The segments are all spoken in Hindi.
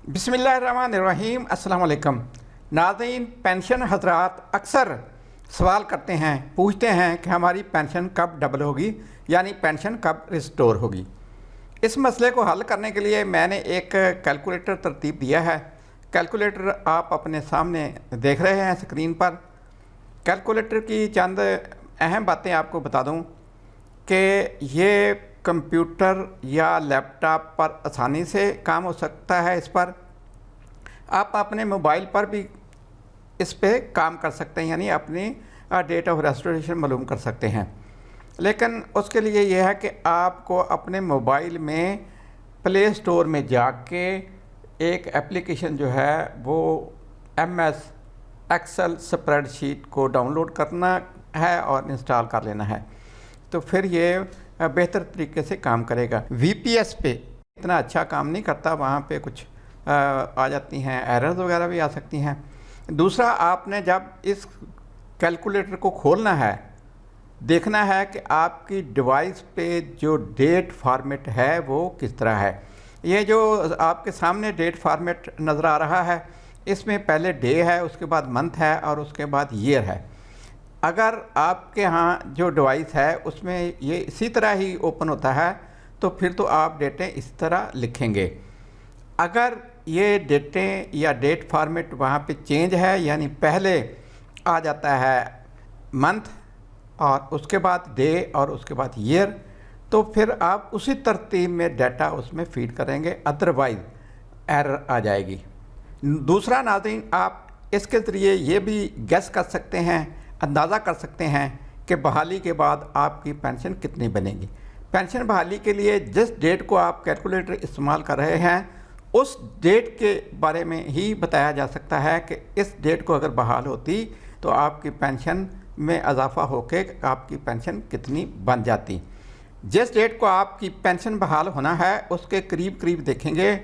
बिस्मिल्लाहिर्रहमानिर्रहीम। अस्सलाम वालेकुम नाज़रीन। पेंशन हजरात अक्सर सवाल करते हैं, पूछते हैं कि हमारी पेंशन कब डबल होगी, यानी पेंशन कब रिस्टोर होगी। इस मसले को हल करने के लिए मैंने एक कैलकुलेटर तरतीब दिया है। कैलकुलेटर आप अपने सामने देख रहे हैं स्क्रीन पर। कैलकुलेटर की चंद अहम बातें आपको बता दूं कि ये कंप्यूटर या लैपटॉप पर आसानी से काम हो सकता है। इस पर आप अपने मोबाइल पर भी इस पे काम कर सकते हैं, यानी अपनी डेट ऑफ रेस्टोरेशन मालूम कर सकते हैं। लेकिन उसके लिए यह है कि आपको अपने मोबाइल में प्ले स्टोर में जाके एक एप्लीकेशन जो है वो MS एक्सेल स्प्रेडशीट को डाउनलोड करना है और इंस्टॉल कर लेना है, तो फिर ये बेहतर तरीके से काम करेगा। VPS पे इतना अच्छा काम नहीं करता, वहाँ पे कुछ आ जाती हैं, एरर्स वगैरह भी आ सकती हैं। दूसरा, आपने जब इस कैलकुलेटर को खोलना है, देखना है कि आपकी डिवाइस पे जो डेट फॉर्मेट है वो किस तरह है। ये जो आपके सामने डेट फॉर्मेट नज़र आ रहा है, इसमें पहले डे है, उसके बाद मंथ है और उसके बाद ईयर है। अगर आपके यहाँ जो डिवाइस है उसमें ये इसी तरह ही ओपन होता है तो फिर तो आप डेटें इस तरह लिखेंगे। अगर ये डेटें या डेट फॉर्मेट वहाँ पे चेंज है, यानी पहले आ जाता है मंथ और उसके बाद डे और उसके बाद ईयर, तो फिर आप उसी तरतीब में डाटा उसमें फीड करेंगे, अदरवाइज एरर आ जाएगी। दूसरा नाज़रीन, आप इसके ज़रिए ये भी गेस कर सकते हैं, अंदाज़ा कर सकते हैं कि बहाली के बाद आपकी पेंशन कितनी बनेगी। पेंशन बहाली के लिए जिस डेट को आप कैलकुलेटर इस्तेमाल कर रहे हैं, उस डेट के बारे में ही बताया जा सकता है कि इस डेट को अगर बहाल होती तो आपकी पेंशन में इजाफा होकर आपकी पेंशन कितनी बन जाती। जिस डेट को आपकी पेंशन बहाल होना है उसके करीब करीब देखेंगे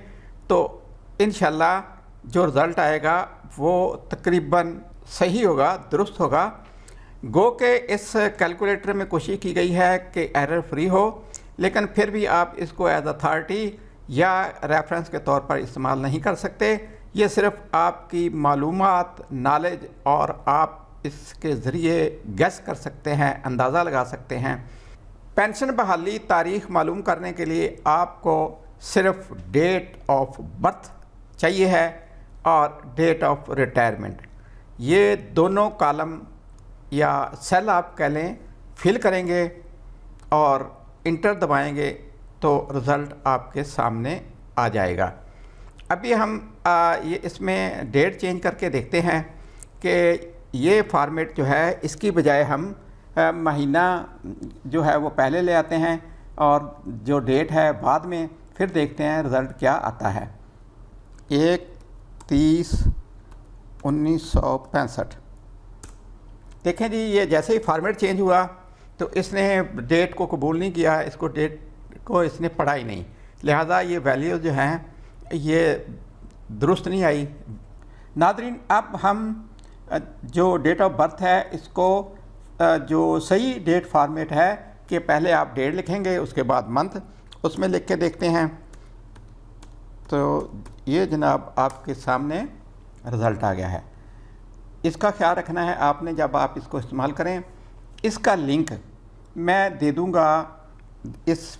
तो इंशाल्लाह जो रिज़ल्ट आएगा वो तकरीबन सही होगा, दुरुस्त होगा। गो के इस कैलकुलेटर में कोशिश की गई है कि एरर फ्री हो, लेकिन फिर भी आप इसको एज अथॉरिटी या रेफरेंस के तौर पर इस्तेमाल नहीं कर सकते। ये सिर्फ आपकी मालूमात, नॉलेज और आप इसके ज़रिए गेस कर सकते हैं, अंदाज़ा लगा सकते हैं। पेंशन बहाली तारीख़ मालूम करने के लिए आपको सिर्फ डेट ऑफ बर्थ चाहिए है और डेट ऑफ रिटायरमेंट। ये दोनों कॉलम या सेल आप कह लें फिल करेंगे और इंटर दबाएंगे तो रिज़ल्ट आपके सामने आ जाएगा। अभी हम ये इसमें डेट चेंज करके देखते हैं कि ये फॉर्मेट जो है इसकी बजाय हम महीना जो है वो पहले ले आते हैं और जो डेट है बाद में, फिर देखते हैं रिज़ल्ट क्या आता है। 1/30/1965। देखें जी, ये जैसे ही फॉर्मेट चेंज हुआ तो इसने डेट को कबूल नहीं किया, इसको डेट को इसने पढ़ा ही नहीं, लिहाजा ये वैल्यू जो हैं ये दुरुस्त नहीं आई। नादरीन, अब हम जो डेट ऑफ बर्थ है इसको जो सही डेट फॉर्मेट है कि पहले आप डेट लिखेंगे उसके बाद मंथ, उसमें लिख के देखते हैं। तो ये जनाब आपके सामने रिज़ल्ट आ गया है। इसका ख्याल रखना है आपने जब आप इसको इस्तेमाल करें। इसका लिंक मैं दे दूंगा इस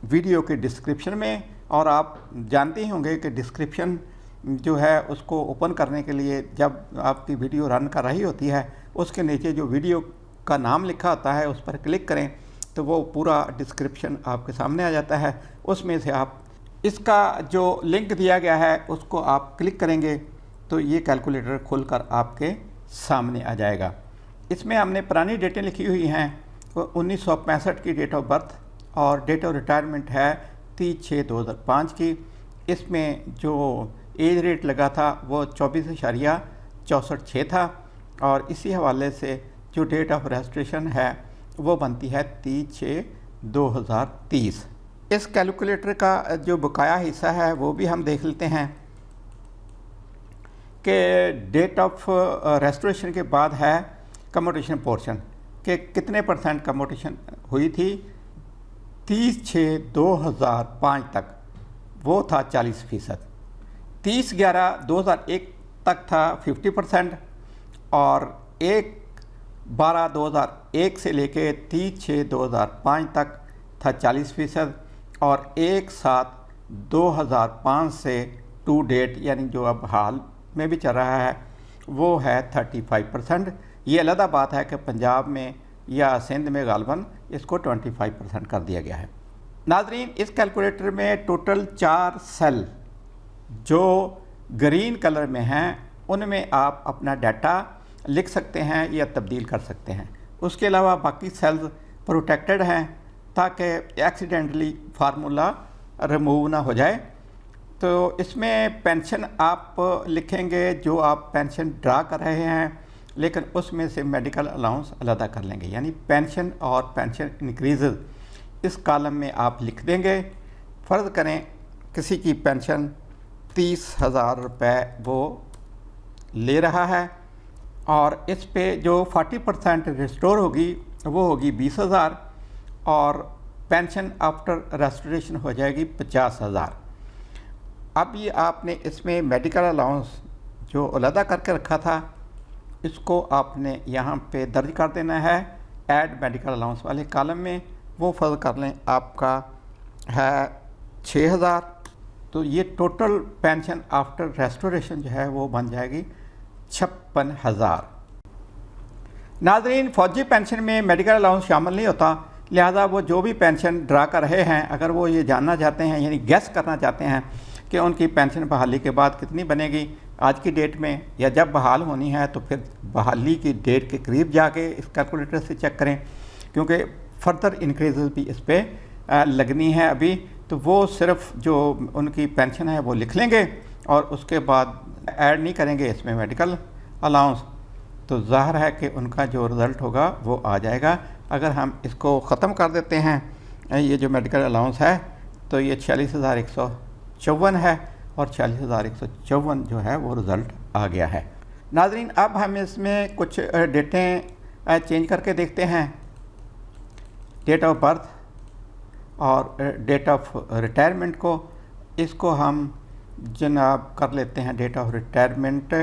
वीडियो के डिस्क्रिप्शन में, और आप जानते ही होंगे कि डिस्क्रिप्शन जो है उसको ओपन करने के लिए जब आपकी वीडियो रन कर रही होती है उसके नीचे जो वीडियो का नाम लिखा होता है उस पर क्लिक करें तो वो पूरा डिस्क्रिप्शन आपके सामने आ जाता है। उसमें से आप इसका जो लिंक दिया गया है उसको आप क्लिक करेंगे तो ये कैलकुलेटर खुलकर आपके सामने आ जाएगा। इसमें हमने पुरानी डेटें लिखी हुई हैं, 1965 की डेट ऑफ बर्थ और डेट ऑफ रिटायरमेंट है 30/6/2005 की। इसमें जो एज रेट लगा था वो 24.646 था और इसी हवाले से जो डेट ऑफ रजिस्ट्रेशन है वो बनती है 30/6/2030। इस कैलकुलेटर का जो बकाया हिस्सा है वो भी हम देख लेते हैं कि डेट ऑफ रेस्टोरेशन के बाद है कम्यूटेशन पोर्शन के कितने % कम्यूटेशन हुई थी। 30/6/2005 तक वो था 40%। 30/11/2001 तक था 50% और 1/12/2001 से लेके 30/6/2005 तक था 40% और 1/7/2005 से टू डेट यानी जो अब हाल में भी चल रहा है वो है 35%। ये अलग बात है कि पंजाब में या सिंध में गालबन इसको 25% कर दिया गया है। नाजरीन, इस कैलकुलेटर में टोटल 4 सेल जो ग्रीन कलर में हैं उनमें आप अपना डाटा लिख सकते हैं या तब्दील कर सकते हैं। उसके अलावा बाकी सेल्स प्रोटेक्टेड हैं ताकि एक्सीडेंटली फार्मूला रिमूव ना हो जाए। तो इसमें पेंशन आप लिखेंगे जो आप पेंशन ड्रा कर रहे हैं, लेकिन उसमें से मेडिकल अलाउंस अलग कर लेंगे, यानी पेंशन और पेंशन इंक्रीज़ इस कॉलम में आप लिख देंगे। फ़र्ज़ करें किसी की पेंशन 30,000 रुपये वो ले रहा है और इस पे जो 40% रिस्टोर होगी वो होगी 20,000 और पेंशन आफ्टर रेस्टोरेशन हो जाएगी 50,000। अब ये आपने इसमें मेडिकल अलाउंस जो अलग करके रखा था इसको आपने यहाँ पे दर्ज कर देना है ऐड मेडिकल अलाउंस वाले कॉलम में। वो फ़र्ज़ कर लें आपका है 6,000, तो ये टोटल पेंशन आफ्टर रेस्टोरेशन जो है वो बन जाएगी 56,000। नाज़रीन, फ़ौजी पेंशन में मेडिकल अलाउंस शामिल नहीं होता, लिहाजा वो जो भी पेंशन ड्रा कर रहे हैं अगर वो ये जानना चाहते हैं यानी गेस करना चाहते हैं कि उनकी पेंशन बहाली के बाद कितनी बनेगी आज की डेट में या जब बहाल होनी है, तो फिर बहाली की डेट के करीब जाके इस कैलकुलेटर से चेक करें, क्योंकि फर्दर इंक्रीज़ भी इस पर लगनी है अभी। तो वो सिर्फ जो उनकी पेंशन है वो लिख लेंगे और उसके बाद ऐड नहीं करेंगे इसमें मेडिकल अलाउंस, तो ज़ाहिर है कि उनका जो रिज़ल्ट होगा वो आ जाएगा। अगर हम इसको ख़त्म कर देते हैं ये जो मेडिकल अलाउंस है तो ये 46,154 है और 46,154 जो है वो रिज़ल्ट आ गया है। नाज़रीन, अब हम इसमें कुछ डेटें चेंज करके देखते हैं। डेट ऑफ बर्थ और डेट ऑफ रिटायरमेंट को, इसको हम जनाब कर लेते हैं डेट ऑफ रिटायरमेंट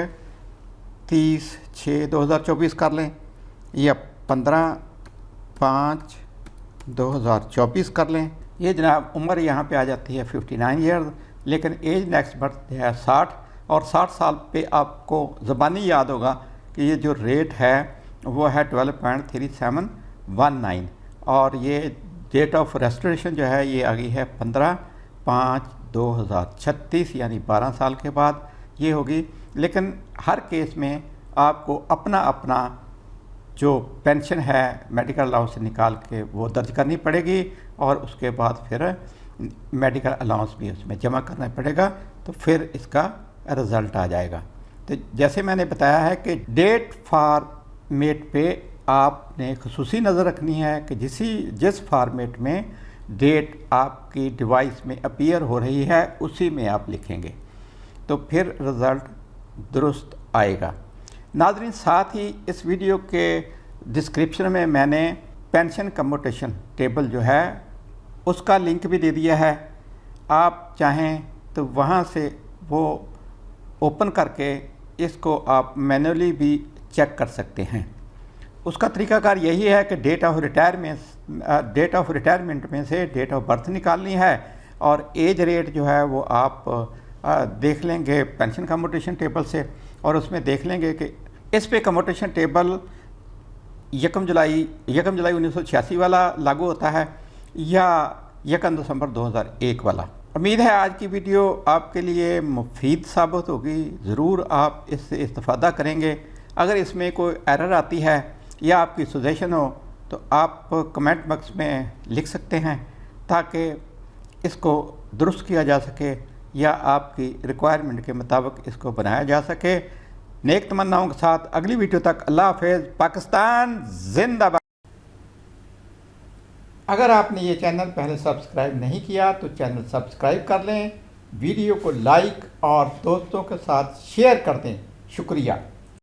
30/6/2024 कर लें या 15/5/2024 कर लें। ये जनाब उम्र यहाँ पे आ जाती है 59 ईयर्स, लेकिन एज नेक्स्ट बर्थ है 60 और 60 साल पे आपको ज़बानी याद होगा कि ये जो रेट है वो है 12.3719 और ये डेट ऑफ रेस्टोरेशन जो है ये आ गई है 15/5/2036 यानी 12 साल के बाद ये होगी। लेकिन हर केस में आपको अपना अपना जो पेंशन है मेडिकल अलाउंस से निकाल के वो दर्ज करनी पड़ेगी और उसके बाद फिर मेडिकल अलाउंस भी उसमें जमा करना पड़ेगा, तो फिर इसका रिज़ल्ट आ जाएगा। तो जैसे मैंने बताया है कि डेट फॉर्मेट पे आपने खुसूसी नज़र रखनी है कि जिस फॉर्मेट में डेट आपकी डिवाइस में अपीयर हो रही है उसी में आप लिखेंगे, तो फिर रिज़ल्ट दुरुस्त आएगा। नाज़रीन, साथ ही इस वीडियो के डिस्क्रिप्शन में मैंने पेंशन कम्यूटेशन टेबल जो है उसका लिंक भी दे दिया है। आप चाहें तो वहाँ से वो ओपन करके इसको आप मैन्युअली भी चेक कर सकते हैं। उसका तरीकाकार यही है कि डेट ऑफ रिटायरमेंट में से डेट ऑफ बर्थ निकालनी है और एज रेट जो है वो आप देख लेंगे पेंशन कम्यूटेशन टेबल से और उसमें देख लेंगे कि इस पे कम्यूटेशन टेबल 1 जुलाई 1986 वाला लागू होता है या 1 दिसंबर 2001 वाला। उम्मीद है आज की वीडियो आपके लिए मुफीद साबित होगी। ज़रूर आप इससे इस्तेफ़ादा करेंगे। अगर इसमें कोई एरर आती है या आपकी सजेशन हो तो आप कमेंट बॉक्स में लिख सकते हैं ताकि इसको दुरुस्त किया जा सके या आपकी रिक्वायरमेंट के मुताबिक इसको बनाया जा सके। नेक तमन्नाओं के साथ अगली वीडियो तक अल्लाह हाफ़िज़। पाकिस्तान जिंदाबाद। अगर आपने ये चैनल पहले सब्सक्राइब नहीं किया तो चैनल सब्सक्राइब कर लें, वीडियो को लाइक और दोस्तों के साथ शेयर कर दें। शुक्रिया।